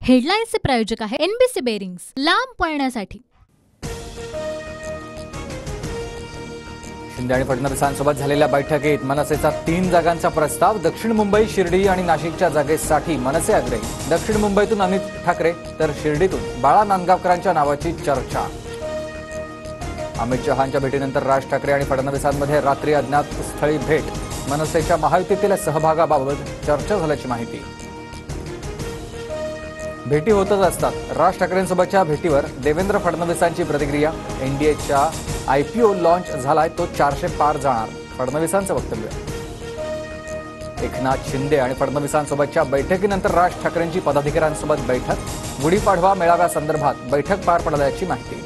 हेडलाईन्सचे प्रायोजक आहे NBC bearings, लांब पळण्यासाठी। शिंदे आणि फडणवीसांसोबत झालेल्या बैठकीत मनसेचा 3 जागांचा प्रस्ताव। दक्षिण मुंबई, शिर्डी आणि नाशिकच्या जागेसाठी मनसे आग्रही। दक्षिण मुंबईतून अमित ठाकरे तर शिर्डीतून बाळा नांदगावकरांच्या नावाची चर्चा। अमित शहांच्या भेटीनंतर राज ठाकरे आणि फडणवीसांमध्ये रात्री अज्ञात स्थळी भेट। मनसेच्या महायुतीतील सहभागाबाबत चर्चा झाल्याची माहिती। भेटी होतच असतात। राज ठाकरेंसोबतच्या भेटीवर देवेंद्र फडणवीसांची प्रतिक्रिया। एनडीएच्या आयपीओ लॉन्च झालाय, तो 400 पार जाणार, फडणवीसांचं वक्तव्य। एकनाथ शिंदे आणि फडणवीसांसोबतच्या बैठकीनंतर राज ठाकरेंची पदाधिकाऱ्यांसोबत बैठक। गुढीपाडवा मेळाव्यासंदर्भात बैठक पार पडल्याची माहिती।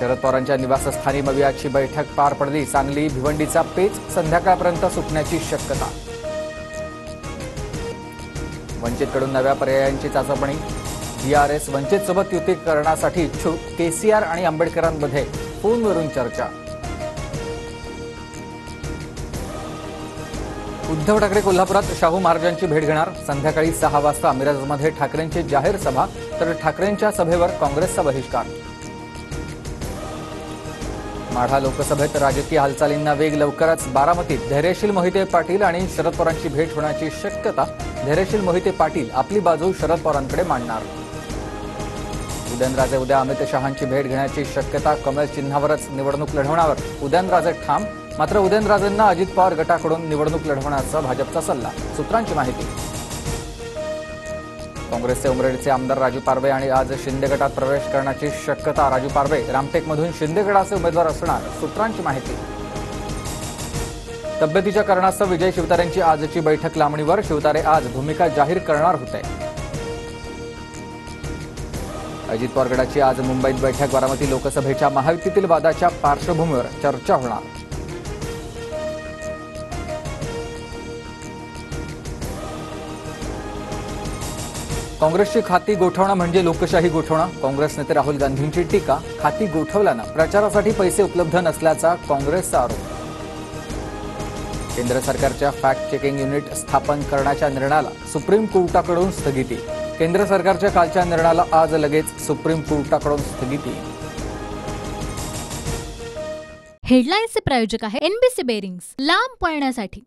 शरद पवारांच्या निवासस्थानी मवियाची बैठक पार पडली। सांगली भिवंडीचा पेच संध्याकाळपर्यंत सुटण्याची शक्यता। वंचितकडून नव्या पर्यायांची चाचपणी। बीआरएस वंचितसोबत युती करण्यासाठी इच्छुक। केसीआर आणि आंबेडकरांमध्ये फोनवरून चर्चा। उद्धव ठाकरे कोल्हापुरात शाहू महाराजांची भेट घेणार। संध्याकाळी 6 वाजता मिरजमध्ये ठाकरेंची जाहीर सभा, तर ठाकरेंच्या सभेवर काँग्रेसचा बहिष्कार। माढा लोकसभेत राजकीय हालचालींना वेग लवकरच। बारामतीत धैर्यशील मोहिते पाटील आणि शरद पवारांची भेट होण्याची शक्यता। धैर्यशील मोहिते पाटील आपली बाजू शरद पवारांकडे मांडणार। उदयनराजे उद्या अमित शहांची भेट घेण्याची शक्यता। कमळ चिन्हावरच निवडणूक लढवण्यावर उदयनराजे ठाम। मात्र उदयनराजेंना अजित पवार गटाकडून निवडणूक लढवण्याचा भाजपचा सल्ला, सूत्रांची माहिती। काँग्रेसचे उमरेडचे आमदार राजू पारवे आणि आज शिंदे गटात प्रवेश करण्याची शक्यता। राजू पारवे रामटेकमधून शिंदे गटाचे उमेदवार असणार, सूत्रांची माहिती। तब्येतीच्या कारणास्तव विजय शिवतारेंची आजची बैठक लांबणीवर। शिवतारे आज भूमिका जाहीर करणार होते। अजित पवार गटाची आज मुंबईत बैठक। बारामती लोकसभेच्या महायुतीतील वादाच्या पार्श्वभूमीवर चर्चा होणार। काँग्रेसची खाती गोठवणं म्हणजे लोकशाही गोठवणं। काँग्रेस नेते राहुल गांधींची टीका। खाती गोठवल्यानं प्रचारासाठी पैसे उपलब्ध नसल्याचा काँग्रेसचा आरोप। केंद्र सरकारच्या फॅक्ट चेकिंग युनिट स्थापन करण्याच्या निर्णयाला सुप्रीम कोर्टाकडून स्थगिती। केंद्र सरकारच्या कालच्या निर्णयाला आज लगेच सुप्रीम कोर्टाकडून स्थगिती। हेडलाईन्सचे प्रायोजक आहे एनबीसी बेरिंग्स, लांब पळण्यासाठी।